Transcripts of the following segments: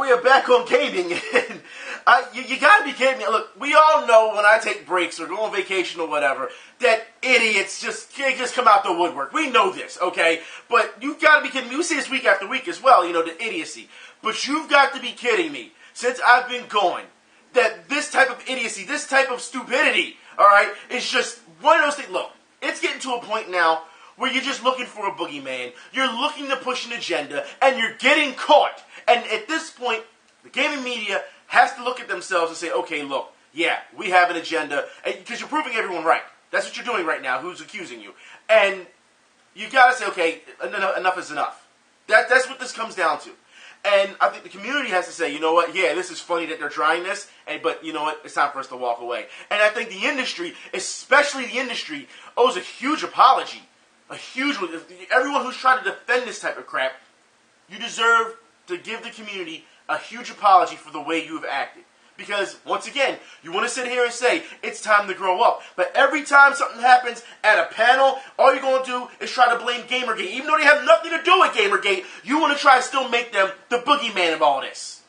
we are back on gaming, and you gotta be kidding me. Look, we all know when I take breaks or go on vacation or whatever, that idiots just come out the woodwork. We know this, okay? But you gotta be kidding me. We see this week after week as well, you know, the idiocy. But you've got to be kidding me, since I've been going, that this type of idiocy, this type of stupidity, alright, is just one of those things. Look, it's getting to a point now where you're just looking for a boogeyman, you're looking to push an agenda, and you're getting caught. And at this point, the gaming media has to look at themselves and say, okay, look, yeah, we have an agenda, because you're proving everyone right. That's what you're doing right now, who's accusing you. And you gotta say, okay, enough is enough. That's what this comes down to. And I think the community has to say, you know what, yeah, this is funny that they're trying this, but you know what, it's time for us to walk away. And I think the industry, especially the industry, owes a huge apology. A huge one. Everyone who's trying to defend this type of crap, you deserve to give the community a huge apology for the way you have acted. Because, once again, you want to sit here and say, it's time to grow up. But every time something happens at a panel, all you're going to do is try to blame Gamergate. Even though they have nothing to do with Gamergate, you want to try to still make them the boogeyman of all this.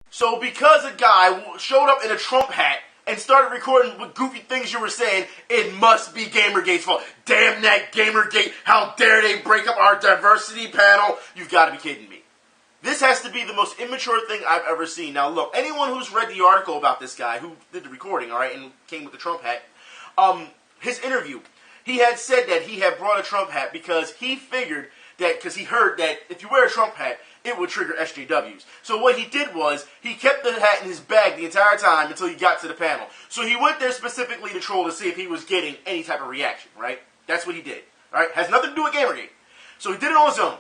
So because a guy showed up in a Trump hat and started recording what goofy things you were saying, it must be Gamergate's fault. Damn that Gamergate, how dare they break up our diversity panel? You've got to be kidding me. This has to be the most immature thing I've ever seen. Now look, anyone who's read the article about this guy who did the recording, alright, and came with the Trump hat, his interview, he had said that he had brought a Trump hat because he figured that, because he heard that if you wear a Trump hat, it would trigger SJWs. So what he did was, he kept the hat in his bag the entire time until he got to the panel. So he went there specifically to troll to see if he was getting any type of reaction, right? That's what he did, alright? Has nothing to do with Gamergate. So he did it on his own.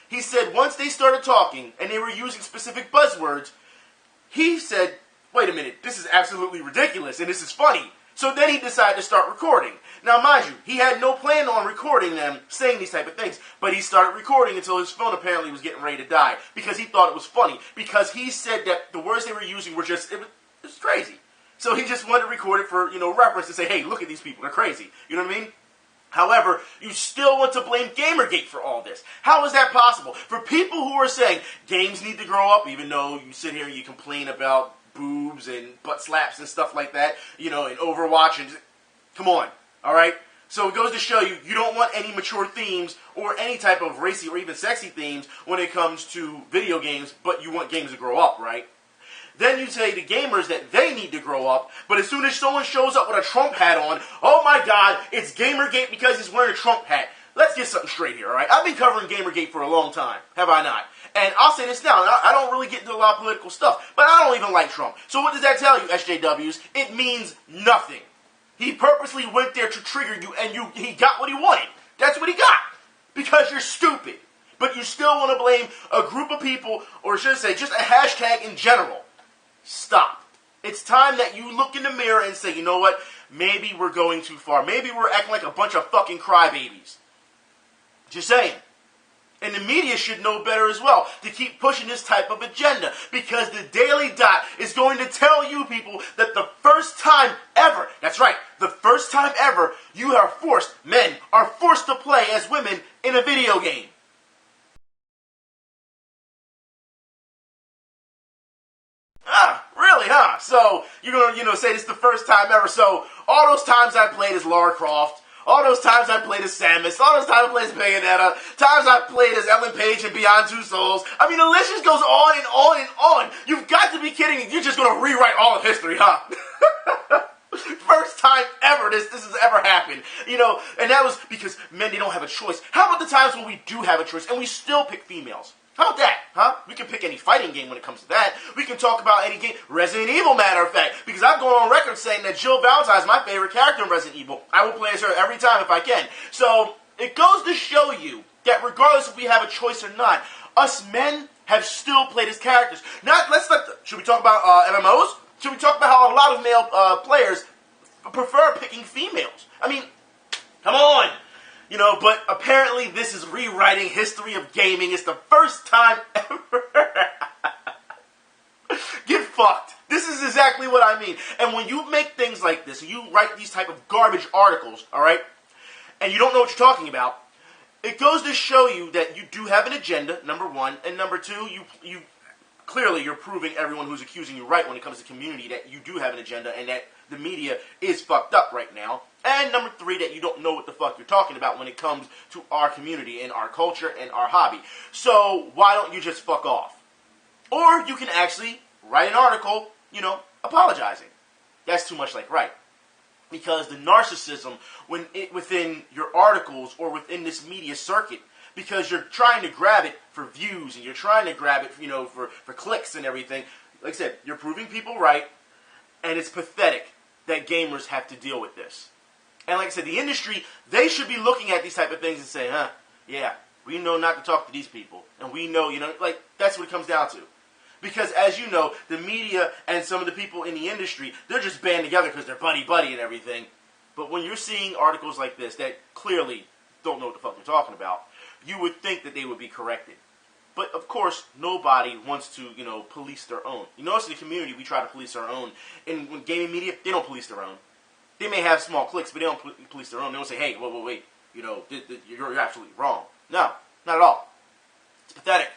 He said once they started talking, and they were using specific buzzwords, he said, wait a minute, this is absolutely ridiculous, and this is funny. So then he decided to start recording. Now, mind you, he had no plan on recording them saying these type of things, but he started recording until his phone apparently was getting ready to die, because he thought it was funny, because he said that the words they were using were just, it was crazy. So he just wanted to record it for, you know, reference to say, hey, look at these people, they're crazy. You know what I mean? However, you still want to blame Gamergate for all this. How is that possible? For people who are saying games need to grow up, even though you sit here and you complain about boobs and butt slaps and stuff like that, you know, and Overwatch, and come on, alright? So it goes to show you, you don't want any mature themes or any type of racy or even sexy themes when it comes to video games, but you want games to grow up, right? Then you say to gamers that they need to grow up, but as soon as someone shows up with a Trump hat on, oh my god, it's Gamergate because he's wearing a Trump hat. Let's get something straight here, alright? I've been covering Gamergate for a long time, have I not? And I'll say this now, I don't really get into a lot of political stuff, but I don't even like Trump. So what does that tell you, SJWs? It means nothing. He purposely went there to trigger you, and he got what he wanted. That's what he got. Because you're stupid. But you still want to blame a group of people, or should I say, just a hashtag in general. Stop. It's time that you look in the mirror and say, you know what, maybe we're going too far. Maybe we're acting like a bunch of fucking crybabies. Just saying. And the media should know better as well to keep pushing this type of agenda, because the Daily Dot is going to tell you people that the first time ever, that's right, the first time ever, men are forced to play as women in a video game. Really, huh? So, you're going to, say this is the first time ever. So, all those times I played as Lara Croft, all those times I played as Samus, all those times I played as Bayonetta, times I played as Ellen Page in Beyond Two Souls. I mean, the list just goes on and on and on. You've got to be kidding me. You're just going to rewrite all of history, huh? First time ever this has ever happened. And that was because men, they don't have a choice. How about the times when we do have a choice and we still pick females? How about that, huh? We can pick any fighting game when it comes to that. We can talk about any game. Resident Evil, matter of fact. Because I've gone on record saying that Jill Valentine is my favorite character in Resident Evil. I will play as her every time if I can. So, it goes to show you that regardless if we have a choice or not, us men have still played as characters. Should we talk about MMOs? Should we talk about how a lot of male players prefer picking females? I mean, come on! But apparently this is rewriting history of gaming. It's the first time ever. Get fucked. This is exactly what I mean. And when you make things like this, and you write these type of garbage articles, alright, and you don't know what you're talking about, it goes to show you that you do have an agenda, number one, and number two, you clearly you're proving everyone who's accusing you right when it comes to community that you do have an agenda and that the media is fucked up right now. And number three, that you don't know what the fuck you're talking about when it comes to our community and our culture and our hobby. So why don't you just fuck off? Or you can actually write an article, apologizing. That's too much like right. Because the narcissism within your articles or within this media circuit, because you're trying to grab it for views and you're trying to grab it, for clicks and everything. Like I said, you're proving people right, and it's pathetic that gamers have to deal with this. And like I said, the industry, they should be looking at these type of things and saying, yeah, we know not to talk to these people. And we know, that's what it comes down to. Because as you know, the media and some of the people in the industry, they're just band together because they're buddy-buddy and everything. But when you're seeing articles like this that clearly don't know what the fuck they're talking about, you would think that they would be corrected. But of course, nobody wants to, police their own. You notice in the community, we try to police our own. And when gaming media, they don't police their own. They may have small clicks, but they don't police their own. They don't say, hey, wait, you're absolutely wrong. No, not at all. It's pathetic.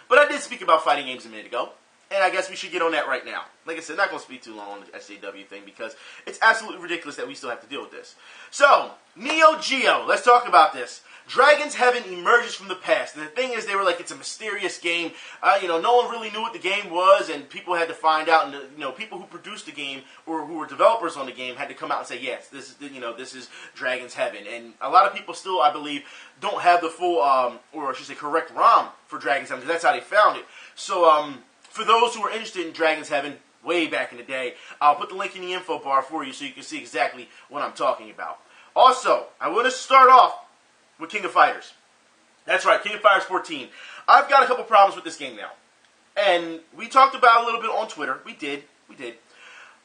But I did speak about fighting games a minute ago, and I guess we should get on that right now. Like I said, not going to speak too long on the SJW thing because it's absolutely ridiculous that we still have to deal with this. So, Neo Geo, let's talk about this. Dragon's Heaven emerges from the past. And the thing is, they were like, it's a mysterious game. No one really knew what the game was, and people had to find out. And people who produced the game or who were developers on the game had to come out and say, yes, this is Dragon's Heaven. And a lot of people still, I believe, don't have the full, or I should say, correct ROM for Dragon's Heaven because that's how they found it. So, for those who are interested in Dragon's Heaven, way back in the day, I'll put the link in the info bar for you so you can see exactly what I'm talking about. Also, I want to start off with King of Fighters. That's right, King of Fighters 14. I've got a couple problems with this game now. And we talked about it a little bit on Twitter. We did.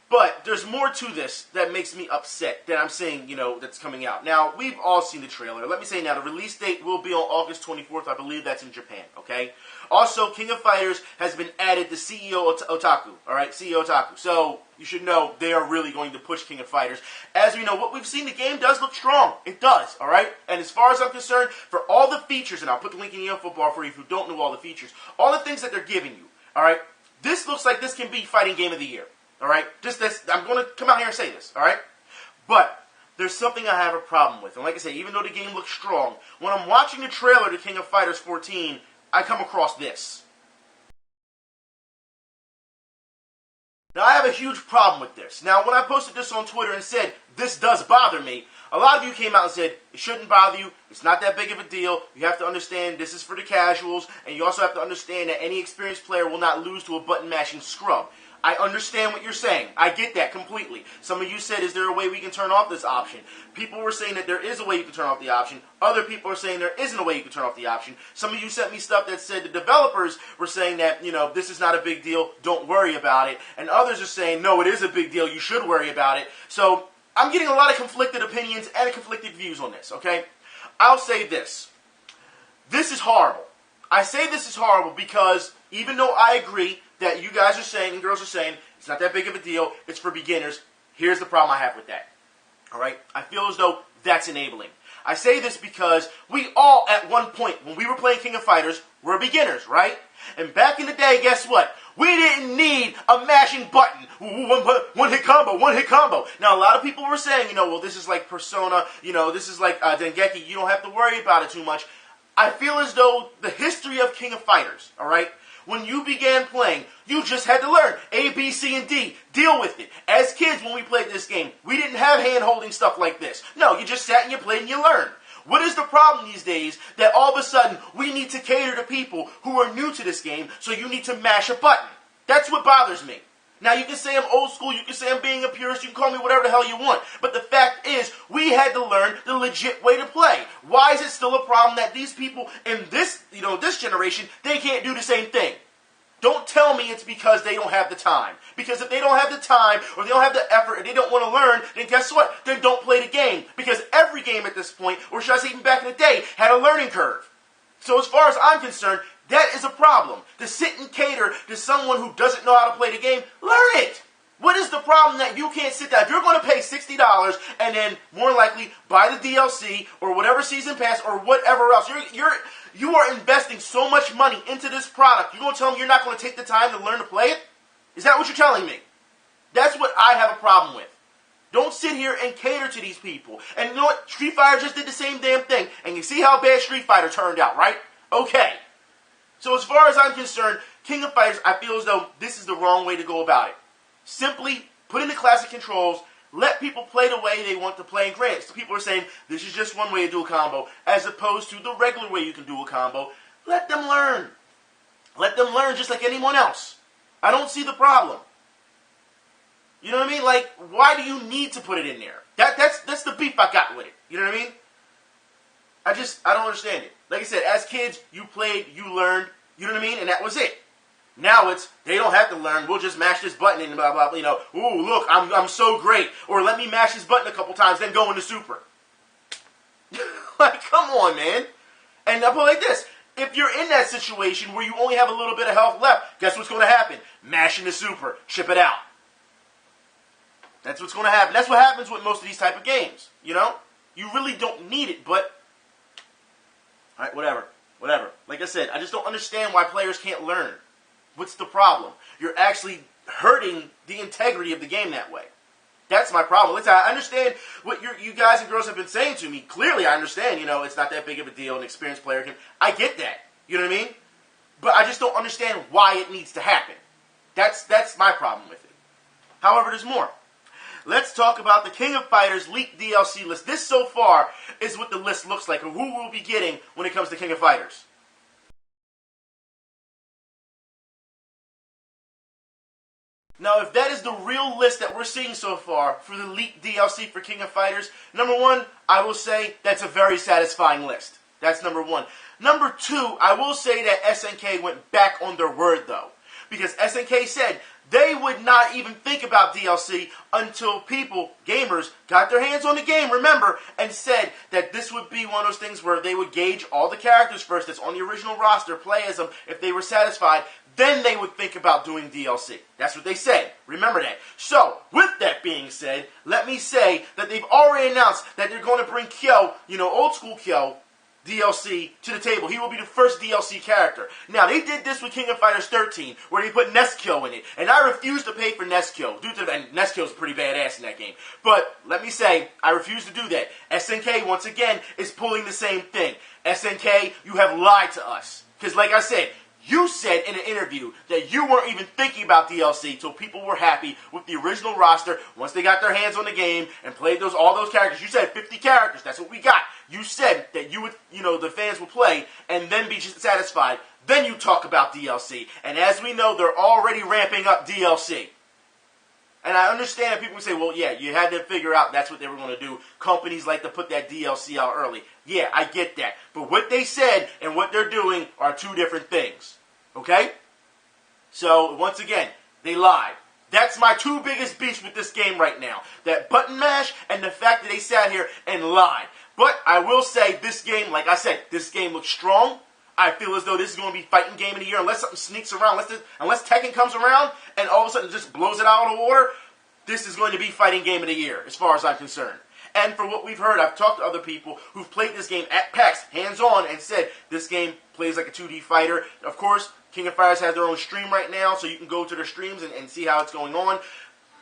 But there's more to this that makes me upset that I'm saying, that's coming out. Now, we've all seen the trailer. Let me say now, the release date will be on August 24th. I believe that's in Japan, okay? Also, King of Fighters has been added to CEOtaku, all right? CEOtaku. So, you should know they are really going to push King of Fighters. As we know, what we've seen, the game does look strong. It does, all right? And as far as I'm concerned, for all the features, and I'll put the link in the info bar for you if you don't know all the features, all the things that they're giving you, all right? This looks like this can be Fighting Game of the Year. All right, I'm going to come out here and say this, all right? But there's something I have a problem with. And like I say, even though the game looks strong, when I'm watching the trailer to King of Fighters 14, I come across this. Now, I have a huge problem with this. Now, when I posted this on Twitter and said, this does bother me, a lot of you came out and said, it shouldn't bother you, it's not that big of a deal, you have to understand this is for the casuals, and you also have to understand that any experienced player will not lose to a button-mashing scrub. I understand what you're saying. I get that completely. Some of you said, is there a way we can turn off this option? People were saying that there is a way you can turn off the option. Other people are saying there isn't a way you can turn off the option. Some of you sent me stuff that said the developers were saying that, this is not a big deal, don't worry about it. And others are saying, no, it is a big deal, you should worry about it. So, I'm getting a lot of conflicted opinions and conflicted views on this, okay? I'll say this. This is horrible. I say this is horrible because even though I agree that you guys are saying and girls are saying it's not that big of a deal, it's for beginners, here's the problem I have with that. All right? I feel as though that's enabling. I say this because we all, at one point, when we were playing King of Fighters, were beginners, right? And back in the day, guess what? We didn't need a mashing button. One hit combo. Now, a lot of people were saying, well, this is like Persona, this is like Dengeki, you don't have to worry about it too much. I feel as though the history of King of Fighters, all right? When you began playing, you just had to learn A, B, C, and D. Deal with it. As kids, when we played this game, we didn't have hand-holding stuff like this. No, you just sat and you played and you learned. What is the problem these days that all of a sudden we need to cater to people who are new to this game, so you need to mash a button? That's what bothers me. Now, you can say I'm old school, you can say I'm being a purist, you can call me whatever the hell you want. But the fact is, we had to learn the legit way to play. Why is it still a problem that these people in this, this generation, they can't do the same thing? Don't tell me it's because they don't have the time. Because if they don't have the time, or they don't have the effort, and they don't want to learn, then guess what? Then don't play the game. Because every game at this point, or should I say even back in the day, had a learning curve. So as far as I'm concerned, that is a problem. To sit and cater to someone who doesn't know how to play the game, learn it. What is the problem that you can't sit down? If you're going to pay $60 and then more likely buy the DLC or whatever season pass or whatever else, you are investing so much money into this product. You're going to tell me you're not going to take the time to learn to play it? Is that what you're telling me? That's what I have a problem with. Don't sit here and cater to these people. And you know what? Street Fighter just did the same damn thing. And you see how bad Street Fighter turned out, right? Okay. So as far as I'm concerned, King of Fighters, I feel as though this is the wrong way to go about it. Simply put in the classic controls, let people play the way they want to play. And granted, so people are saying this is just one way to do a combo, as opposed to the regular way you can do a combo. Let them learn. Let them learn just like anyone else. I don't see the problem. You know what I mean? Like, why do you need to put it in there? That's the beef I got with it. You know what I mean? I don't understand it. Like I said, as kids, you played, you learned, you know what I mean? And that was it. Now it's, they don't have to learn, we'll just mash this button and blah, blah, blah, you know, ooh, look, I'm so great. Or let me mash this button a couple times, then go into super. Like, come on, man. And I'll put it like this. If you're in that situation where you only have a little bit of health left, guess what's going to happen? Mash into super, ship it out. That's what's going to happen. That's what happens with most of these type of games, you know? You really don't need it, but, alright, whatever. Like I said, I just don't understand why players can't learn. What's the problem? You're actually hurting the integrity of the game that way. That's my problem. Listen, I understand what you guys and girls have been saying to me. Clearly, I understand, you know, it's not that big of a deal. An experienced player can... I get that. You know what I mean? But I just don't understand why it needs to happen. That's my problem with it. However, there's more. Let's talk about the King of Fighters leaked DLC list. This, so far, is what the list looks like, or who we'll be getting when it comes to King of Fighters. Now, if that is the real list that we're seeing so far for the leaked DLC for King of Fighters, number one, I will say that's a very satisfying list. That's number one. Number two, I will say that SNK went back on their word, though. Because SNK said they would not even think about DLC until people, gamers, got their hands on the game, remember, and said that this would be one of those things where they would gauge all the characters first that's on the original roster, play as them. If they were satisfied, then they would think about doing DLC. That's what they said. Remember that. So, with that being said, let me say that they've already announced that they're going to bring Kyo, you know, old school Kyo, DLC to the table. He will be the first DLC character. Now, they did this with King of Fighters 13, where they put Neskyo in it, and I refuse to pay for Neskyo, and Neskyo's pretty badass in that game. But, let me say, I refuse to do that. SNK, once again, is pulling the same thing. SNK, you have lied to us. Because, like I said, you said in an interview that you weren't even thinking about DLC till people were happy with the original roster once they got their hands on the game and played all those characters. You said 50 characters. That's what we got. You said that you would, you know, the fans would play and then be satisfied. Then you talk about DLC. And as we know, they're already ramping up DLC. And I understand that people say, well, yeah, you had to figure out that's what they were going to do. Companies like to put that DLC out early. Yeah, I get that. But what they said and what they're doing are two different things. Okay? So, once again, they lied. That's my two biggest beefs with this game right now. That button mash and the fact that they sat here and lied. But I will say this game, like I said, this game looks strong. I feel as though this is going to be fighting game of the year unless something sneaks around. Unless Tekken comes around and all of a sudden just blows it out of the water, this is going to be fighting game of the year as far as I'm concerned. And for what we've heard, I've talked to other people who've played this game at PAX, hands-on, and said this game plays like a 2D fighter. Of course, King of Fighters has their own stream right now, so you can go to their streams and see how it's going on.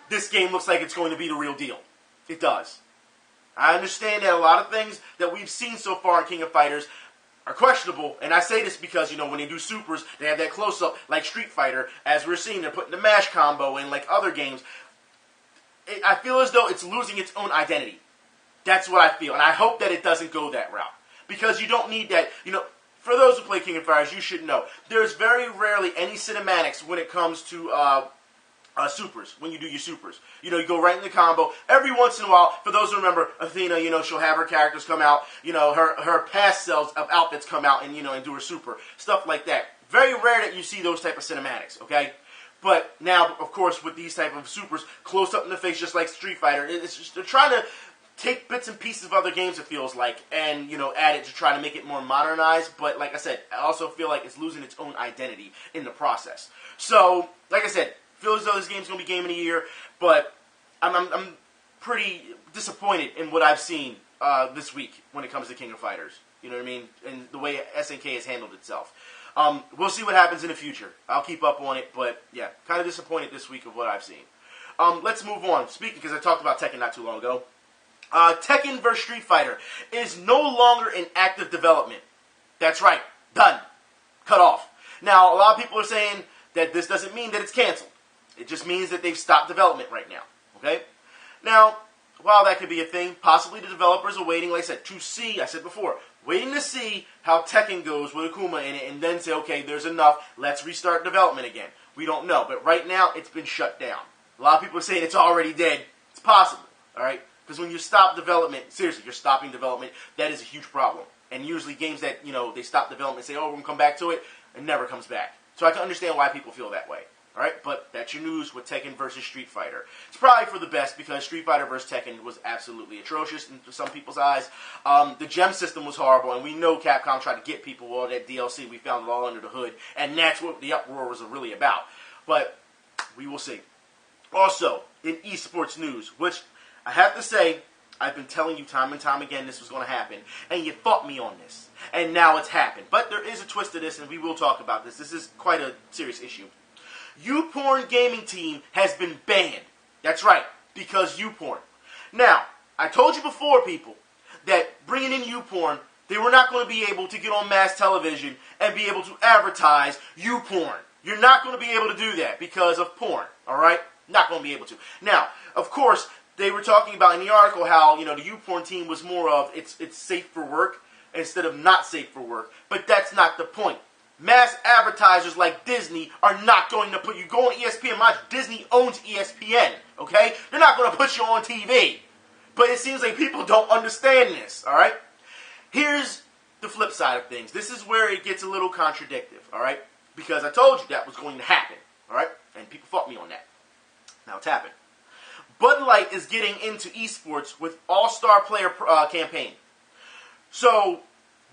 This game looks like it's going to be the real deal. It does. I understand that a lot of things that we've seen so far in King of Fighters are questionable, and I say this because, you know, when they do supers, they have that close-up like Street Fighter. As we're seeing, they're putting the mash combo in like other games. I feel as though it's losing its own identity. That's what I feel, and I hope that it doesn't go that route. Because you don't need that, you know, for those who play King of Fighters, you should know, there's very rarely any cinematics when it comes to supers, when you do your supers. You know, you go right in the combo. Every once in a while, for those who remember, Athena, you know, she'll have her characters come out, you know, her past selves of outfits come out and, you know, and do her super. Stuff like that. Very rare that you see those type of cinematics, okay? But now, of course, with these type of supers, close up in the face, just like Street Fighter, it's just, they're trying to take bits and pieces of other games, it feels like, and, you know, add it to try to make it more modernized. But, like I said, I also feel like it's losing its own identity in the process. So, like I said, feel as though this game's going to be Game of the Year, but I'm pretty disappointed in what I've seen this week when it comes to King of Fighters. You know what I mean? And the way SNK has handled itself. We'll see what happens in the future. I'll keep up on it, but yeah, kind of disappointed this week of what I've seen. Let's move on. Speaking, because I talked about Tekken not too long ago. Tekken vs. Street Fighter is no longer in active development. That's right. Done. Cut off. Now, a lot of people are saying that this doesn't mean that it's canceled. It just means that they've stopped development right now. Okay? Now, while that could be a thing, possibly the developers are waiting, like I said, to see, I said before, waiting to see how Tekken goes with Akuma in it and then say, okay, there's enough, let's restart development again. We don't know. But right now, it's been shut down. A lot of people are saying it's already dead. It's possible. Alright? Because when you stop development, seriously, you're stopping development, that is a huge problem. And usually games that, they stop development and say, oh, we're going to come back to it, it never comes back. So I can understand why people feel that way. Alright, but that's your news with Tekken versus Street Fighter. It's probably for the best because Street Fighter versus Tekken was absolutely atrocious in some people's eyes. The gem system was horrible, and we know Capcom tried to get people all that DLC. We found it all under the hood, and that's what the uproar was really about. But we will see. Also, in esports news, which I have to say, I've been telling you time and time again this was going to happen, and you fought me on this, and now it's happened. But there is a twist to this, and we will talk about this. This is quite a serious issue. YouPorn gaming team has been banned. That's right, because YouPorn. Now, I told you before, people, that bringing in YouPorn, they were not going to be able to get on mass television and be able to advertise YouPorn. You're not going to be able to do that because of porn, all right? Not going to be able to. Now, of course, they were talking about in the article how, the YouPorn team was more of it's safe for work instead of not safe for work. But that's not the point. Mass advertisers like Disney are not going to put you go on ESPN. Watch, Disney owns ESPN, okay? They're not going to put you on TV. But it seems like people don't understand this, all right? Here's the flip side of things. This is where it gets a little contradictive, all right? Because I told you that was going to happen, all right? And people fought me on that. Now it's happened. Bud Light is getting into esports with All-Star Player campaign. So,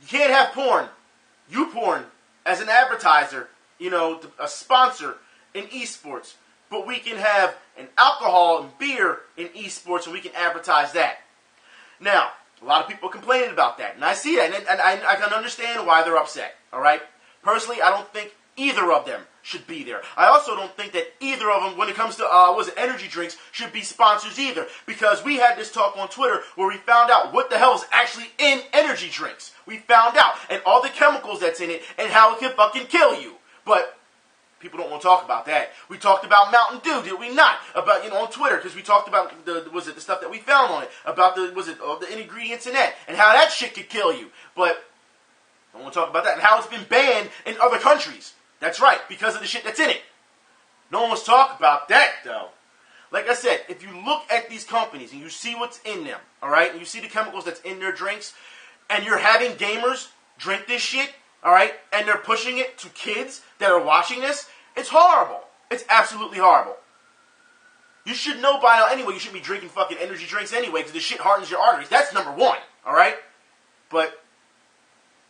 you can't have porn, YouPorn, as an advertiser, a sponsor in esports. But we can have an alcohol and beer in esports and we can advertise that. Now, a lot of people are complaining about that. And I see that. And I can understand why they're upset. All right? Personally, I don't think either of them should be there. I also don't think that either of them, when it comes to energy drinks, should be sponsors either. Because we had this talk on Twitter where we found out what the hell is actually in energy drinks. We found out. And all the chemicals that's in it and how it can fucking kill you. But people don't want to talk about that. We talked about Mountain Dew, did we not? About, on Twitter, because we talked about the stuff that we found on it. About the ingredients in that. And how that shit could kill you. But I don't want to talk about that. And how it's been banned in other countries. That's right, because of the shit that's in it. No one wants to talk about that, though. Like I said, if you look at these companies and you see what's in them, all right, and you see the chemicals that's in their drinks, and you're having gamers drink this shit, all right, and they're pushing it to kids that are watching this, it's horrible. It's absolutely horrible. You should know by now anyway you shouldn't be drinking fucking energy drinks anyway because the shit hardens your arteries. That's number one, all right? But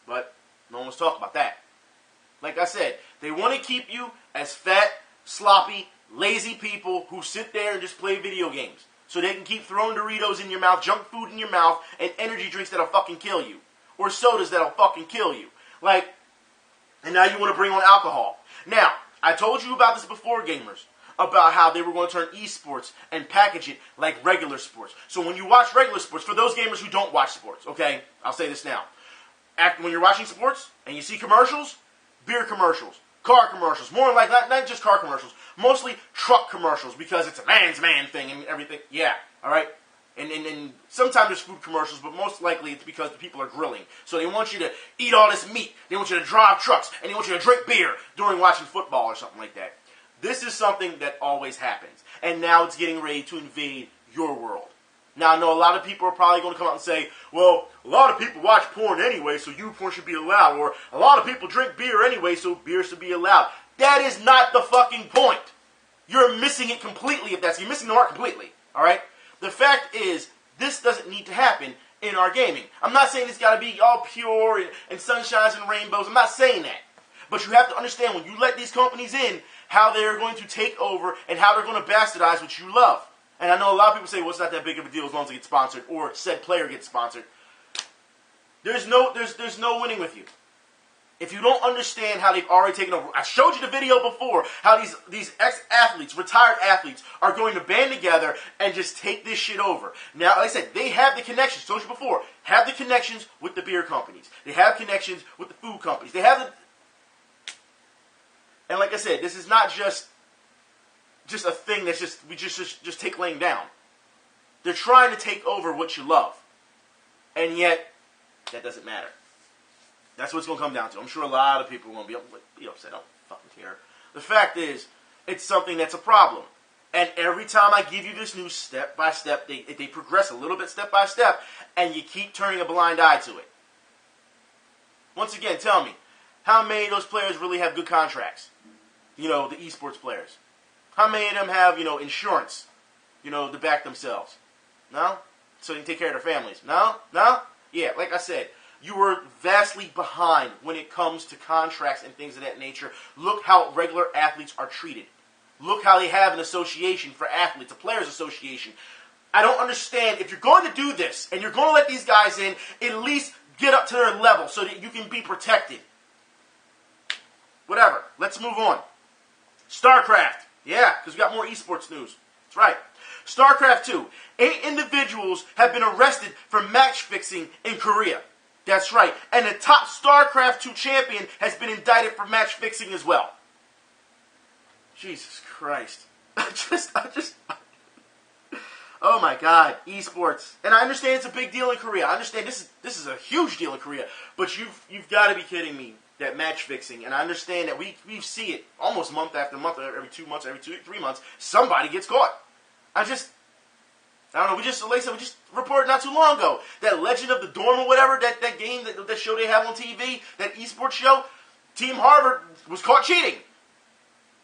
no one wants to talk about that. Like I said, they want to keep you as fat, sloppy, lazy people who sit there and just play video games. So they can keep throwing Doritos in your mouth, junk food in your mouth, and energy drinks that'll fucking kill you. Or sodas that'll fucking kill you. And now you want to bring on alcohol. Now, I told you about this before, gamers. About how they were going to turn esports and package it like regular sports. So when you watch regular sports, for those gamers who don't watch sports, okay, I'll say this now. When you're watching sports and you see commercials, beer commercials, car commercials, more like not just car commercials, mostly truck commercials because it's a man's man thing and everything. Yeah, all right. And sometimes there's food commercials, but most likely it's because the people are grilling. So they want you to eat all this meat. They want you to drive trucks, and they want you to drink beer during watching football or something like that. This is something that always happens, and now it's getting ready to invade your world. Now, I know a lot of people are probably going to come out and say, well, a lot of people watch porn anyway, so YouPorn should be allowed. Or a lot of people drink beer anyway, so beer should be allowed. That is not the fucking point. You're missing it completely if that's... You're missing the mark completely, all right? The fact is, this doesn't need to happen in our gaming. I'm not saying it's got to be all pure and sunshines and rainbows. I'm not saying that. But you have to understand when you let these companies in, how they're going to take over and how they're going to bastardize what you love. And I know a lot of people say, well, it's not that big of a deal as long as it gets sponsored or said player gets sponsored. There's no winning with you. If you don't understand how they've already taken over, I showed you the video before, how these ex-athletes, retired athletes, are going to band together and just take this shit over. Now, like I said, they have the connections, told you before, have the connections with the beer companies. They have connections with the food companies. They have the... And like I said, this is not just a thing that's we just take laying down. They're trying to take over what you love. And yet, that doesn't matter. That's what it's going to come down to. I'm sure a lot of people are going to be upset. I don't fucking care. The fact is, it's something that's a problem. And every time I give you this news step by step, they progress a little bit step by step, and you keep turning a blind eye to it. Once again, tell me, how many of those players really have good contracts? You know, the esports players. How many of them have, insurance, to back themselves? No? So they can take care of their families. No? No? Yeah, like I said, you were vastly behind when it comes to contracts and things of that nature. Look how regular athletes are treated. Look how they have an association for athletes, a players' association. I don't understand. If you're going to do this and you're going to let these guys in, at least get up to their level so that you can be protected. Whatever. Let's move on. StarCraft. Yeah, because we got more esports news. That's right. StarCraft 2. 8 individuals have been arrested for match fixing in Korea. That's right. And the top StarCraft 2 champion has been indicted for match fixing as well. Jesus Christ. I just... Oh my God. Esports. And I understand it's a big deal in Korea. I understand this is a huge deal in Korea. But you've got to be kidding me. That match fixing, and I understand that we see it almost month after month, every 2 months, every 3 months, somebody gets caught. I don't know, we just reported not too long ago, that Legend of the Dorm or whatever, that game, that show they have on TV, that esports show, Team Harvard was caught cheating.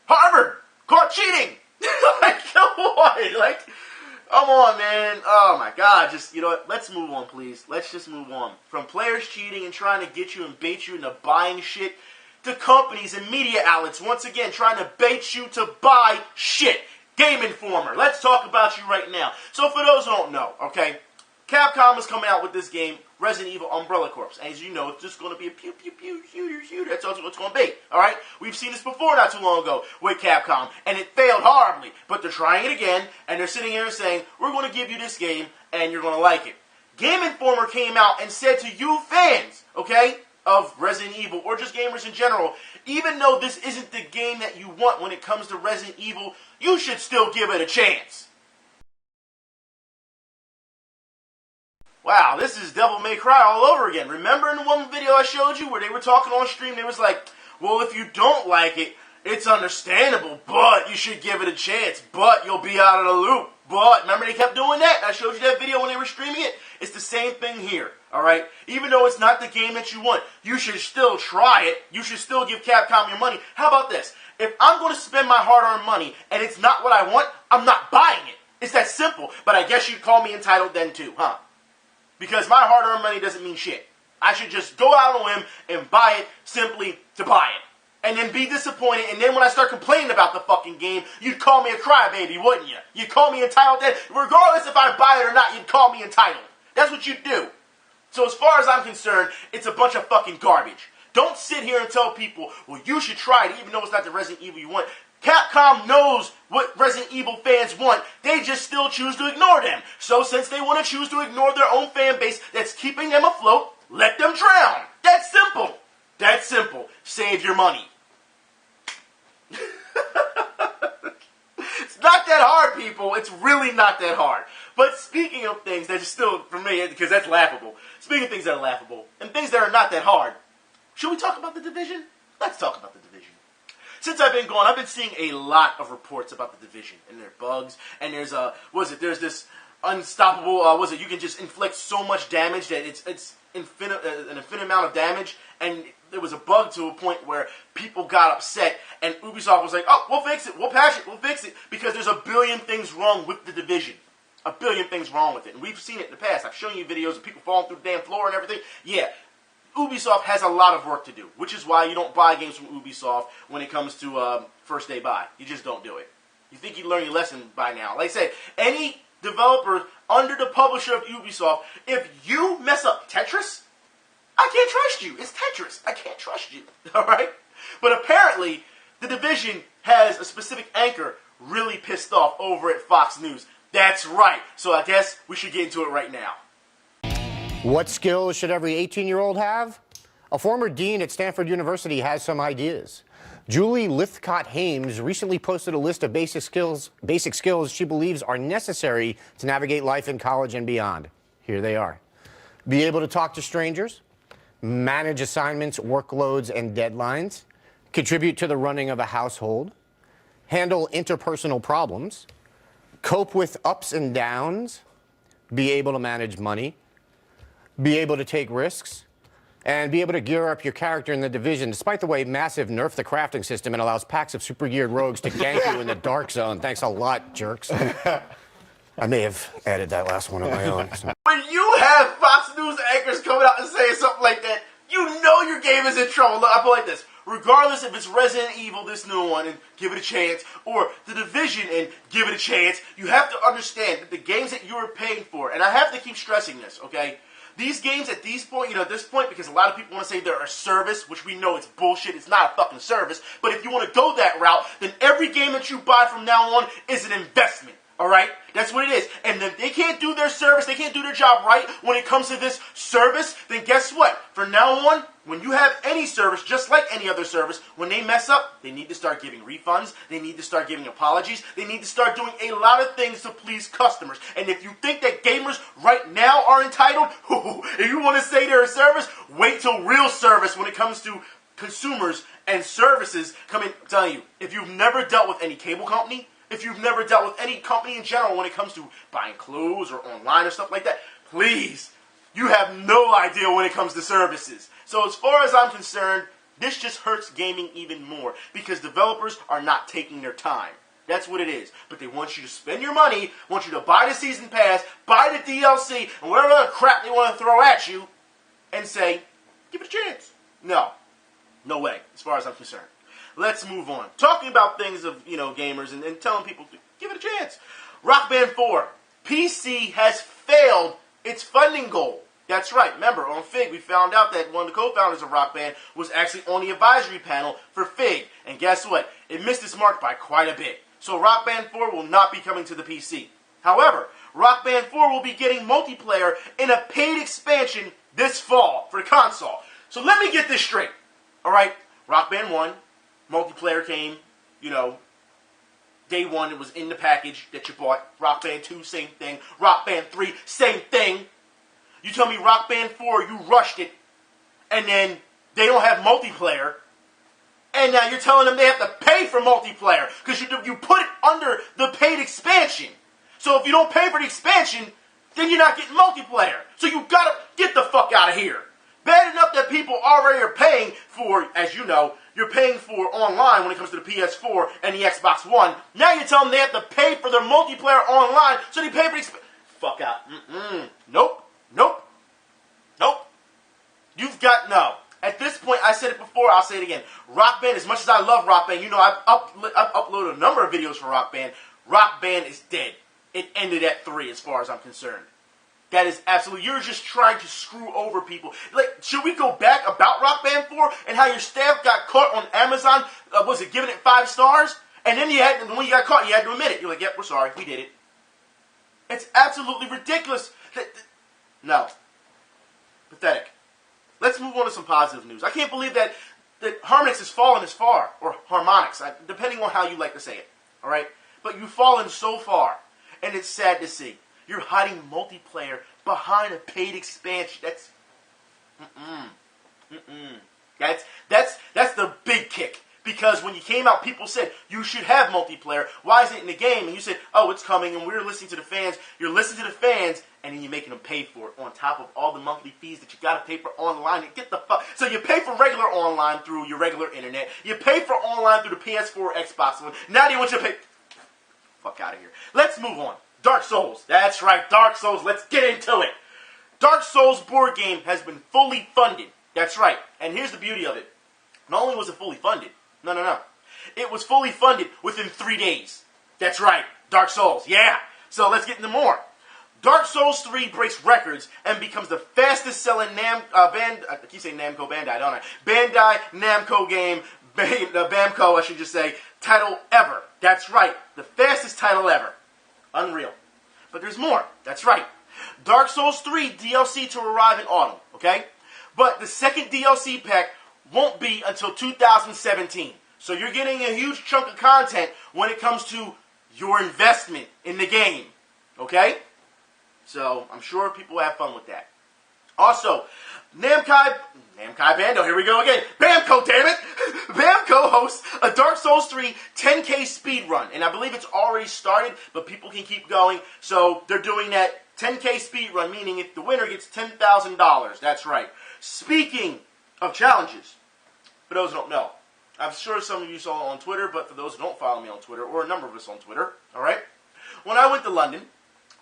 Harvard! Caught cheating! Like, come on, come on, man. Oh, my God. Just, you know what? Let's move on, please. Let's just move on. From players cheating and trying to get you and bait you into buying shit to companies and media outlets, once again, trying to bait you to buy shit. Game Informer. Let's talk about you right now. So, for those who don't know, okay, Capcom is coming out with this game, Resident Evil Umbrella Corps. As you know, it's just going to be a pew, pew, pew, shooter. That's what it's going to be, all right? We've seen this before not too long ago with Capcom, and it failed horribly. But they're trying it again, and they're sitting here saying, we're going to give you this game, and you're going to like it. Game Informer came out and said to you fans, okay, of Resident Evil, or just gamers in general, even though this isn't the game that you want when it comes to Resident Evil, you should still give it a chance. Wow, this is Devil May Cry all over again. Remember in the one video I showed you where they were talking on stream, they was like, well, if you don't like it, it's understandable, but you should give it a chance, but you'll be out of the loop. But, remember they kept doing that? I showed you that video when they were streaming it. It's the same thing here, alright? Even though it's not the game that you want, you should still try it. You should still give Capcom your money. How about this? If I'm going to spend my hard-earned money and it's not what I want, I'm not buying it. It's that simple. But I guess you'd call me entitled then too, huh? Because my hard-earned money doesn't mean shit. I should just go out on a whim and buy it simply to buy it. And then be disappointed, and then when I start complaining about the fucking game, you'd call me a crybaby, wouldn't you? You'd call me entitled then. Regardless if I buy it or not, you'd call me entitled. That's what you'd do. So as far as I'm concerned, it's a bunch of fucking garbage. Don't sit here and tell people, well, you should try it, even though it's not the Resident Evil you want. Capcom knows what Resident Evil fans want. They just still choose to ignore them. So since they want to choose to ignore their own fan base that's keeping them afloat, let them drown. That's simple. That's simple. Save your money. It's not that hard, people. It's really not that hard. But speaking of things that are still, for me, because that's laughable. Speaking of things that are laughable, and things that are not that hard, should we talk about the Division? Let's talk about the Division. Since I've been gone, I've been seeing a lot of reports about the Division, and there are bugs, and there's there's this unstoppable, you can just inflict so much damage that it's an infinite amount of damage, and there was a bug to a point where people got upset, and Ubisoft was like, oh, we'll fix it, we'll patch it, we'll fix it, because there's a billion things wrong with the Division. A billion things wrong with it, and we've seen it in the past. I've shown you videos of people falling through the damn floor and everything. Yeah, Ubisoft has a lot of work to do, which is why you don't buy games from Ubisoft when it comes to first day buy. You just don't do it. You think you'd learn your lesson by now. Like I said, any developer under the publisher of Ubisoft, if you mess up Tetris, I can't trust you. It's Tetris. I can't trust you. All right? But apparently, the Division has a specific anchor really pissed off over at Fox News. That's right. So I guess we should get into it right now. What skills should every 18-year-old have? A former dean at Stanford University has some ideas. Julie Lithcott-Hames recently posted a list of basic skills she believes are necessary to navigate life in college and beyond. Here they are. Be able to talk to strangers, manage assignments, workloads, and deadlines, contribute to the running of a household, handle interpersonal problems, cope with ups and downs, be able to manage money, be able to take risks, and be able to gear up your character in the Division, despite the way Massive nerfed the crafting system and allows packs of super-geared rogues to gank you in the dark zone. Thanks a lot, jerks. I may have added that last one on my own. When you have Fox News anchors coming out and saying something like that, you know your game is in trouble. Look, I put it like this. Regardless if it's Resident Evil, this new one, and give it a chance, or The Division and give it a chance, you have to understand that the games that you are paying for, and I have to keep stressing this, okay? These games at this point, because a lot of people want to say they're a service, which we know it's bullshit. It's not a fucking service. But if you want to go that route, then every game that you buy from now on is an investment. All right? That's what it is. And if they can't do their service, they can't do their job right when it comes to this service, then guess what? From now on, when you have any service, just like any other service, when they mess up, they need to start giving refunds. They need to start giving apologies. They need to start doing a lot of things to please customers. And if you think that gamers right now are entitled, if you want to say they're a service, wait till real service when it comes to consumers and services come in. I'm telling you, if you've never dealt with any cable company, if you've never dealt with any company in general when it comes to buying clothes or online or stuff like that, please, you have no idea when it comes to services. So as far as I'm concerned, this just hurts gaming even more because developers are not taking their time. That's what it is. But they want you to spend your money, want you to buy the season pass, buy the DLC, and whatever other crap they want to throw at you, and say, give it a chance. No. No way, as far as I'm concerned. Let's move on. Talking about things of, gamers and telling people, give it a chance. Rock Band 4. PC has failed its funding goal. That's right. Remember, on FIG, we found out that one of the co-founders of Rock Band was actually on the advisory panel for FIG. And guess what? It missed its mark by quite a bit. So Rock Band 4 will not be coming to the PC. However, Rock Band 4 will be getting multiplayer in a paid expansion this fall for the console. So let me get this straight. All right? Rock Band 1. Multiplayer came, day one, it was in the package that you bought. Rock Band 2, same thing. Rock Band 3, same thing. You tell me Rock Band 4, you rushed it, and then they don't have multiplayer, and now you're telling them they have to pay for multiplayer, because you put it under the paid expansion. So if you don't pay for the expansion, then you're not getting multiplayer. So you gotta get the fuck out of here. Bad enough that people already are paying for, as you know, you're paying for online when it comes to the PS4 and the Xbox One. Now you're telling them they have to pay for their multiplayer online, so they pay for the fuck out. Nope. You've got, no. At this point, I said it before, I'll say it again. Rock Band, as much as I love Rock Band, I've uploaded a number of videos for Rock Band. Rock Band is dead. It ended at 3 as far as I'm concerned. That is absolutely, you're just trying to screw over people. Like, should we go back about Rock Band 4 and how your staff got caught on Amazon, giving it 5 stars? And then when you got caught, you had to admit it. You're like, yep, we're sorry, we did it. It's absolutely ridiculous. No. Pathetic. Let's move on to some positive news. I can't believe that Harmonix has fallen this far, or Harmonix, depending on how you like to say it. All right? But you've fallen so far, and it's sad to see. You're hiding multiplayer behind a paid expansion. That's the big kick. Because when you came out, people said, you should have multiplayer. Why isn't it in the game? And you said, oh, it's coming, and we're listening to the fans. You're listening to the fans, and then you're making them pay for it on top of all the monthly fees that you got to pay for online. Get the fuck. So you pay for regular online through your regular internet. You pay for online through the PS4, Xbox One. Now they want you to pay. Fuck out of here. Let's move on. Dark Souls. That's right, Dark Souls. Let's get into it. Dark Souls board game has been fully funded That's right. And here's the beauty of it. Not only was it fully funded, no. It was fully funded within 3 days. That's right. Dark Souls, yeah. So let's get into more. Dark Souls 3 breaks records and becomes the fastest selling I keep saying Namco Bandai, don't I? Bandai Namco game, Bamco, I should just say, title ever. That's right. The fastest title ever. Unreal. But there's more. That's right. Dark Souls 3 DLC to arrive in autumn, okay? But the second DLC pack won't be until 2017. So you're getting a huge chunk of content when it comes to your investment in the game, okay? So I'm sure people have fun with that. Also, Namco Bandai, here we go again. Bamco, damn it! Bamco hosts a Dark Souls 3 10K speed run, and I believe it's already started, but people can keep going. So they're doing that 10K speed run, meaning if the winner gets $10,000. That's right. Speaking of challenges, for those who don't know, I'm sure some of you saw it on Twitter, but for those who don't follow me on Twitter, or a number of us on Twitter, all right? When I went to London,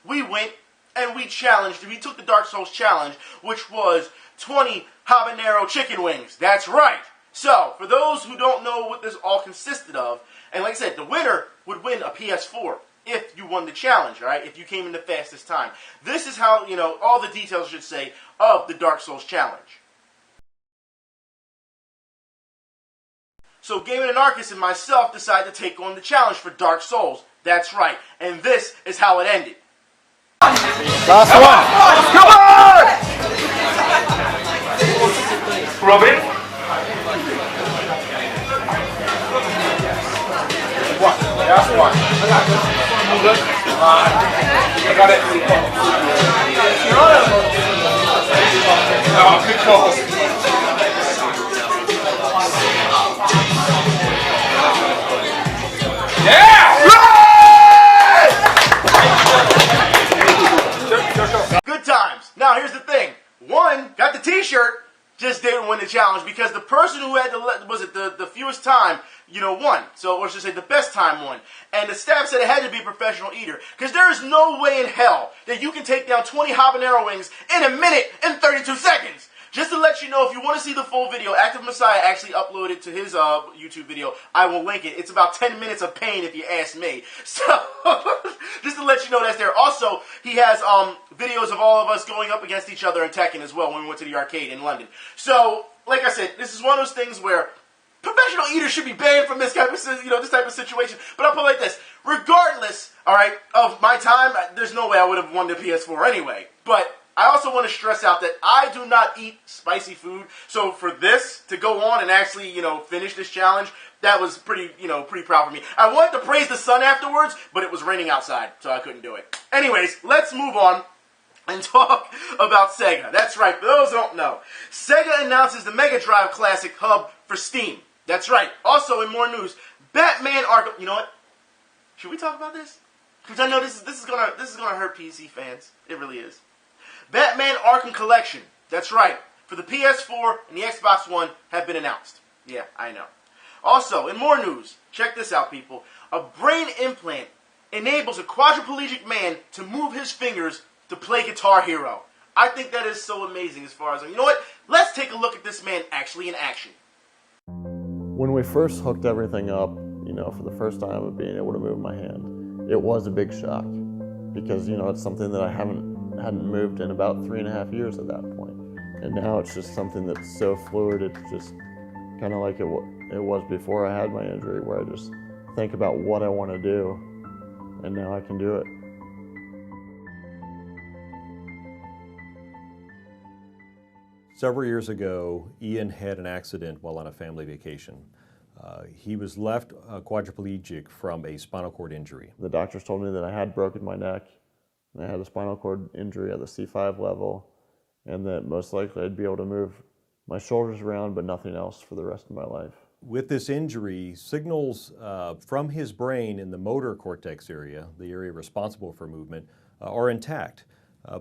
we went and we took the Dark Souls challenge, which was 20 habanero chicken wings. That's right. So, for those who don't know what this all consisted of, and like I said, the winner would win a PS4 if you won the challenge, all right? If you came in the fastest time. This is how, all the details should say of the Dark Souls challenge. So, Game Anarchist and myself decided to take on the challenge for Dark Souls. That's right. And this is how it ended. Last one. Come on! Robin? Last one. I'm good. I got it. Oh, good call. Yeah! Good times. Now, here's the thing. One got the t-shirt, just didn't win the challenge because the person who had the fewest time, won. So, or should I say the best time won. And the staff said it had to be a professional eater because there is no way in hell that you can take down 20 habanero wings in a minute and 32 seconds. Just to let you know, if you want to see the full video, Active Messiah actually uploaded to his YouTube video. I will link it. It's about 10 minutes of pain if you ask me. So, just to let you know that's there. Also, he has videos of all of us going up against each other in Tekken as well when we went to the arcade in London. So, like I said, this is one of those things where professional eaters should be banned from this type of, this type of situation. But I'll put it like this. Regardless, all right, of my time, there's no way I would have won the PS4 anyway. But I also want to stress out that I do not eat spicy food. So for this to go on and actually, finish this challenge, that was pretty proud for me. I wanted to praise the sun afterwards, but it was raining outside, so I couldn't do it. Anyways, let's move on and talk about Sega. That's right. For those who don't know, Sega announces the Mega Drive Classic hub for Steam. That's right. Also, in more news, Batman Arkham. You know what? Should we talk about this? Because I know this is gonna hurt PC fans. It really is. Batman Arkham Collection, that's right, for the PS4 and the Xbox One have been announced. Yeah, I know. Also, in more news, check this out, people. A brain implant enables a quadriplegic man to move his fingers to play Guitar Hero. I think that is so amazing as far as, you know what? Let's take a look at this man actually in action. When we first hooked everything up, for the first time of being able to move my hand, it was a big shock because, it's something that I hadn't moved in about 3.5 years at that point. And now it's just something that's so fluid, it's just kind of like it was before I had my injury, where I just think about what I want to do, and now I can do it. Several years ago, Ian had an accident while on a family vacation. He was left quadriplegic from a spinal cord injury. The doctors told me that I had broken my neck, and I had a spinal cord injury at the C5 level, and that most likely I'd be able to move my shoulders around, but nothing else for the rest of my life. With this injury, signals from his brain in the motor cortex area, the area responsible for movement, are intact.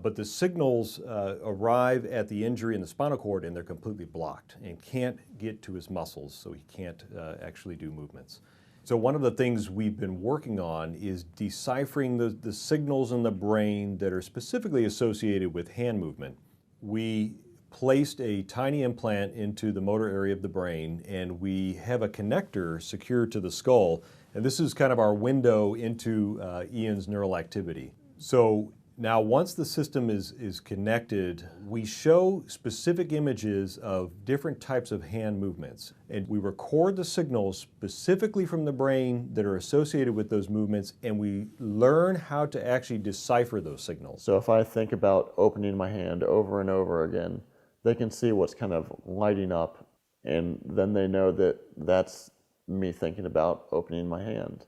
But the signals arrive at the injury in the spinal cord and they're completely blocked and can't get to his muscles, so he can't actually do movements. So one of the things we've been working on is deciphering the signals in the brain that are specifically associated with hand movement. We placed a tiny implant into the motor area of the brain, and we have a connector secured to the skull. And this is kind of our window into Ian's neural activity. So now once the system is connected, we show specific images of different types of hand movements. And we record the signals specifically from the brain that are associated with those movements, and we learn how to actually decipher those signals. So if I think about opening my hand over and over again, they can see what's kind of lighting up, and then they know that that's me thinking about opening my hand.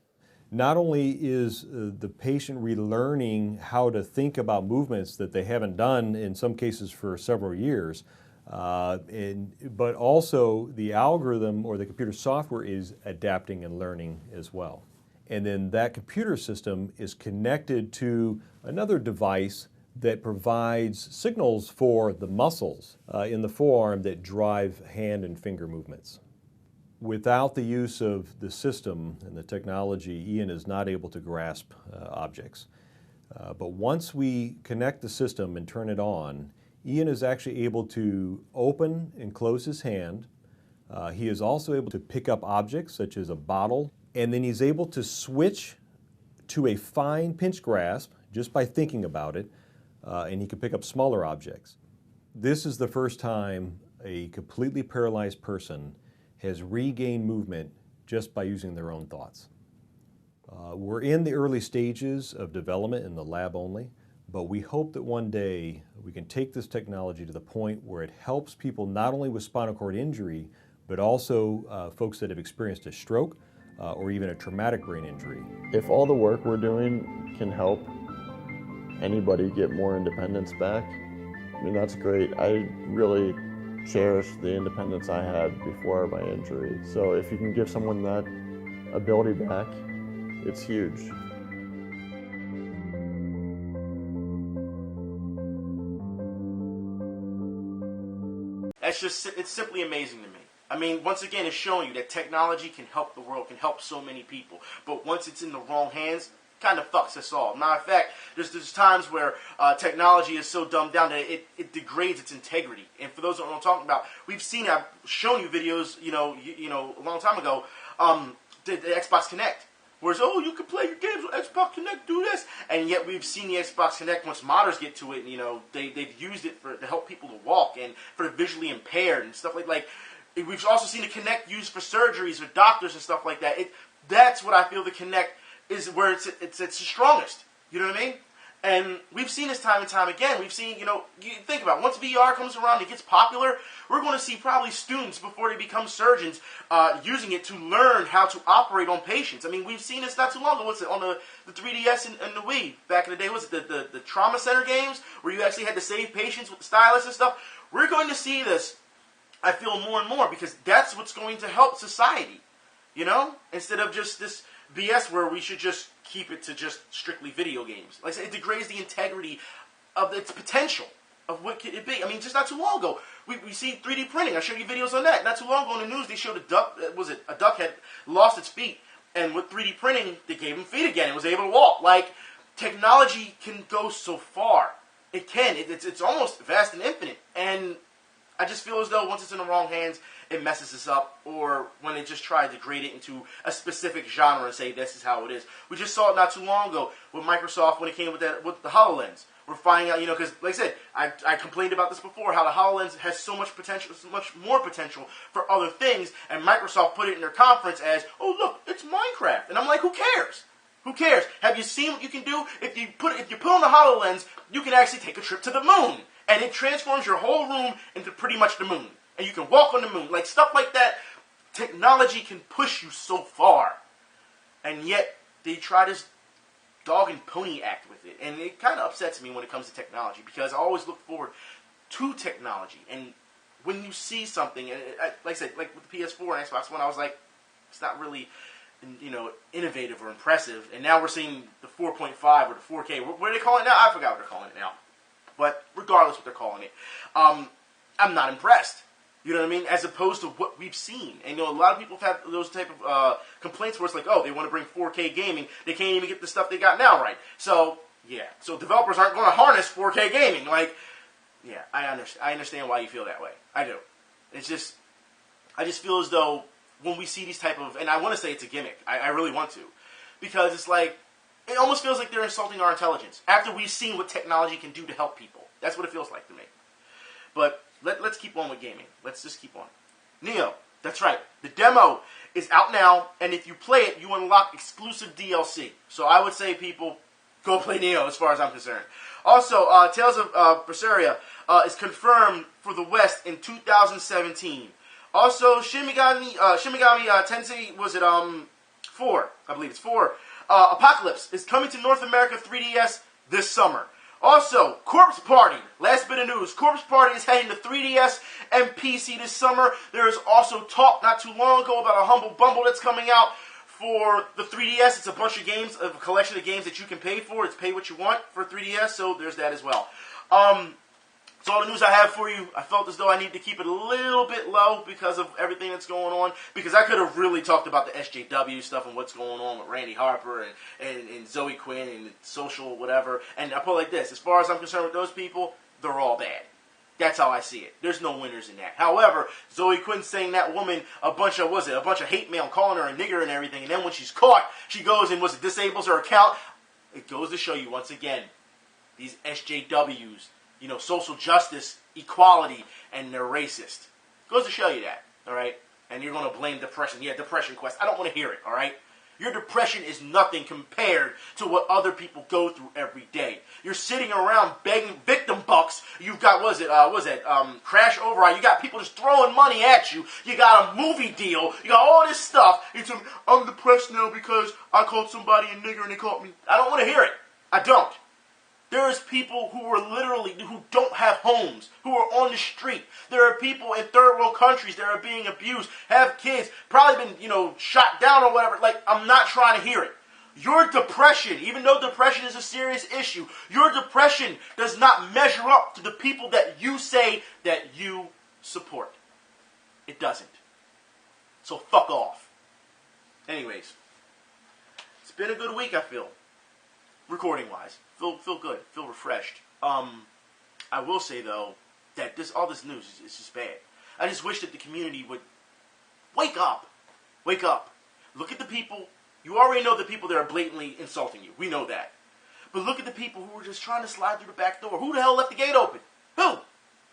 Not only is the patient relearning how to think about movements that they haven't done in some cases for several years, but also the algorithm or the computer software is adapting and learning as well. And then that computer system is connected to another device that provides signals for the muscles in the forearm that drive hand and finger movements. Without the use of the system and the technology, Ian is not able to grasp objects. But once we connect the system and turn it on, Ian is actually able to open and close his hand. He is also able to pick up objects such as a bottle, and then he's able to switch to a fine pinch grasp just by thinking about it, and he can pick up smaller objects. This is the first time a completely paralyzed person has regained movement just by using their own thoughts. We're in the early stages of development in the lab only, but we hope that one day we can take this technology to the point where it helps people not only with spinal cord injury, but also folks that have experienced a stroke or even a traumatic brain injury. If all the work we're doing can help anybody get more independence back, I mean, that's great. I really cherish the independence I had before my injury. So if you can give someone that ability back, it's huge. It's simply amazing to me. I mean, once again, it's showing you that technology can help the world, can help so many people. But once it's in the wrong hands, kind of fucks us all. Matter of fact, there's times where technology is so dumbed down that it degrades its integrity. And for those who don't know what I'm talking about, I've shown you videos, you know, a long time ago, the Xbox Connect. Whereas, you can play your games with Xbox Connect, do this. And yet we've seen the Xbox Connect, once modders get to it, and, they've used it to help people to walk and for the visually impaired and stuff like. We've also seen the Connect used for surgeries or doctors and stuff like that. That's what I feel the Connect is where it's the strongest. You know what I mean? And we've seen this time and time again. We've seen, you think about it. Once VR comes around, it gets popular, we're going to see probably students before they become surgeons using it to learn how to operate on patients. I mean, we've seen this not too long ago. What's it, on the 3DS and the Wii back in the day? Was it the trauma center games where you actually had to save patients with the stylus and stuff? We're going to see this, I feel, more and more, because that's what's going to help society, instead of just this BS where we should just keep it to just strictly video games. Like I said, it degrades the integrity of its potential of what could it be. I mean, just not too long ago, we see 3D printing. I showed you videos on that. Not too long ago in the news, they showed a duck had lost its feet, and with 3D printing, they gave him feet again and was able to walk. Like, technology can go so far. It can. It's almost vast and infinite. And I just feel as though once it's in the wrong hands, it messes us up, or when they just try to degrade it into a specific genre and say this is how it is. We just saw it not too long ago with Microsoft when it came with the HoloLens. We're finding out, because like I said, I complained about this before, how the HoloLens has so much potential, so much more potential for other things, and Microsoft put it in their conference as, oh look, it's Minecraft, and I'm like, who cares? Who cares? Have you seen what you can do? If you put on the HoloLens, you can actually take a trip to the moon, and it transforms your whole room into pretty much the moon. And you can walk on the moon. Like, stuff like that. Technology can push you so far. And yet, they try this dog and pony act with it. And it kind of upsets me when it comes to technology, because I always look forward to technology. And when you see something, and like I said, like with the PS4 and Xbox One, I was like, it's not really, innovative or impressive. And now we're seeing the 4.5 or the 4K. What do they call it now? I forgot what they're calling it now. But regardless what they're calling it, I'm not impressed. You know what I mean? As opposed to what we've seen. And a lot of people have had those type of complaints where it's like, they want to bring 4K gaming. They can't even get the stuff they got now right. So, yeah. So developers aren't going to harness 4K gaming. Like, Yeah, I understand why you feel that way. I do. It's just, I just feel as though when we see these type of, and I want to say it's a gimmick. I really want to. Because it's like, it almost feels like they're insulting our intelligence after we've seen what technology can do to help people. That's what it feels like to me. But let's keep on with gaming. Let's just keep on. Neo, that's right. The demo is out now, and if you play it, you unlock exclusive DLC. So I would say, people, go play Neo as far as I'm concerned. Also, Tales of Berseria is confirmed for the West in 2017. Also, Shin Megami Tensei, was it 4? I believe it's 4. Apocalypse is coming to North America 3DS this summer. Also, Corpse Party, last bit of news. Corpse Party is heading to 3DS and PC this summer. There is also talk not too long ago about a Humble Bundle that's coming out for the 3DS. It's a bunch of games, a collection of games that you can pay for. It's pay what you want for 3DS, so there's that as well. That's all the news I have for you. I felt as though I needed to keep it a little bit low because of everything that's going on. Because I could have really talked about the SJW stuff and what's going on with Randy Harper and Zoe Quinn and social whatever. And I put it like this. As far as I'm concerned with those people, they're all bad. That's how I see it. There's no winners in that. However, Zoe Quinn saying that woman a bunch of hate mail, calling her a nigger and everything. And then when she's caught, she goes and disables her account. It goes to show you once again, these SJWs, social justice, equality, and they're racist. Goes to show you that, all right? And you're going to blame depression. Yeah, Depression Quest. I don't want to hear it, all right? Your depression is nothing compared to what other people go through every day. You're sitting around begging victim bucks. You've got, Crash Override. You got people just throwing money at you. You got a movie deal. You got all this stuff. I'm depressed now because I called somebody a nigger and they called me. I don't want to hear it. I don't. There is people who don't have homes, who are on the street. There are people in third world countries that are being abused, have kids, probably been, shot down or whatever. Like, I'm not trying to hear it. Your depression, even though depression is a serious issue, your depression does not measure up to the people that you say that you support. It doesn't. So fuck off. Anyways, it's been a good week, I feel. Recording-wise. Feel good. Feel refreshed. I will say, though, that all this news is just bad. I just wish that the community would wake up. Wake up. Look at the people. You already know the people that are blatantly insulting you. We know that. But look at the people who are just trying to slide through the back door. Who the hell left the gate open? Who?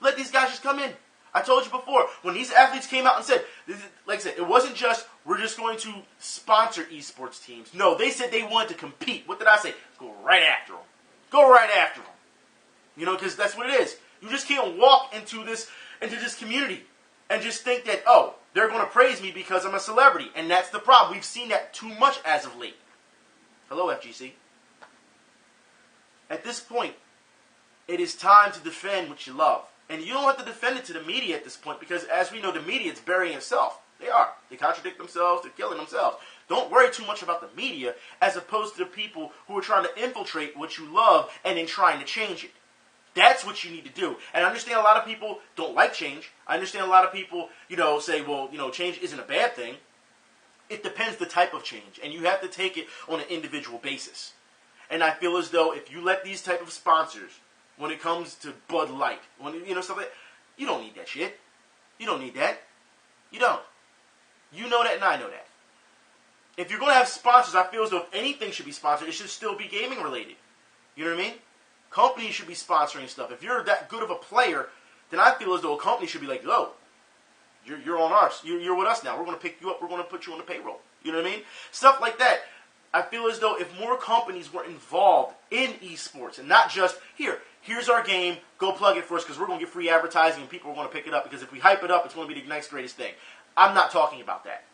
Let these guys just come in. I told you before, when these athletes came out and said, like I said, it wasn't just, we're just going to sponsor esports teams. No, they said they wanted to compete. What did I say? Go right after them. Go right after them. Because that's what it is. You just can't walk into this community and just think that, oh, they're going to praise me because I'm a celebrity. And that's the problem. We've seen that too much as of late. Hello, FGC. At this point, it is time to defend what you love. And you don't have to defend it to the media at this point because, as we know, the media is burying itself. They are. They contradict themselves. They're killing themselves. Don't worry too much about the media as opposed to the people who are trying to infiltrate what you love and then trying to change it. That's what you need to do. And I understand a lot of people don't like change. I understand a lot of people, say, well, change isn't a bad thing. It depends the type of change. And you have to take it on an individual basis. And I feel as though if you let these type of sponsors, when it comes to Bud Light, stuff like that, you don't need that shit. You don't need that. You don't. You know that and I know that. If you're going to have sponsors, I feel as though if anything should be sponsored, it should still be gaming related. You know what I mean? Companies should be sponsoring stuff. If you're that good of a player, then I feel as though a company should be like, oh, you're on ours. You're with us now. We're going to pick you up. We're going to put you on the payroll. You know what I mean? Stuff like that. I feel as though if more companies were involved in esports and not just, here's our game, go plug it for us because we're going to get free advertising and people are going to pick it up because if we hype it up, it's going to be the next greatest thing. I'm not talking about that.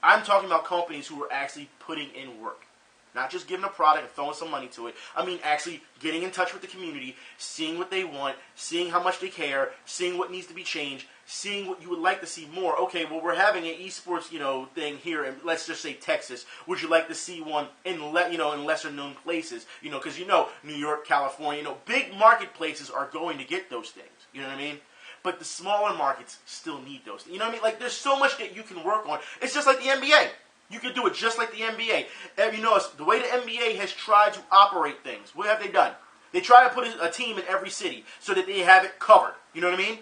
I'm talking about companies who are actually putting in work. Not just giving a product and throwing some money to it. I mean actually getting in touch with the community, seeing what they want, seeing how much they care, seeing what needs to be changed, seeing what you would like to see more. Okay, well, we're having an esports, thing here in, let's just say, Texas. Would you like to see one in lesser known places? Because New York, California, big marketplaces are going to get those things. You know what I mean? But the smaller markets still need those things. You know what I mean? Like, there's so much that you can work on. It's just like the NBA. You can do it just like the NBA. And the way the NBA has tried to operate things, what have they done? They try to put a team in every city so that they have it covered. You know what I mean?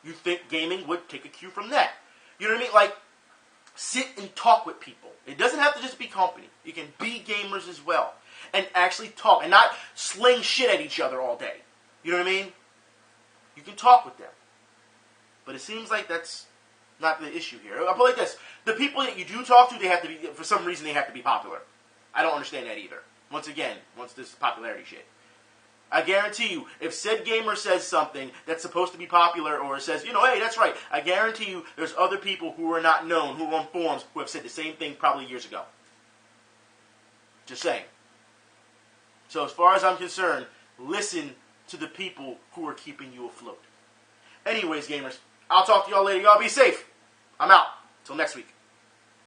You think gaming would take a cue from that. You know what I mean? Like, sit and talk with people. It doesn't have to just be company. You can be gamers as well. And actually talk. And not sling shit at each other all day. You know what I mean? You can talk with them. But it seems like that's not the issue here. I'll put it like this. The people that you do talk to, they have to be, for some reason, they have to be popular. I don't understand that either. Once again, this popularity shit. I guarantee you, if said gamer says something that's supposed to be popular or says, you know, hey, that's right, I guarantee you there's other people who are not known, who are on forums, who have said the same thing probably years ago. Just saying. So as far as I'm concerned, listen to the people who are keeping you afloat. Anyways, gamers, I'll talk to y'all later. Y'all be safe. I'm out. Till next week.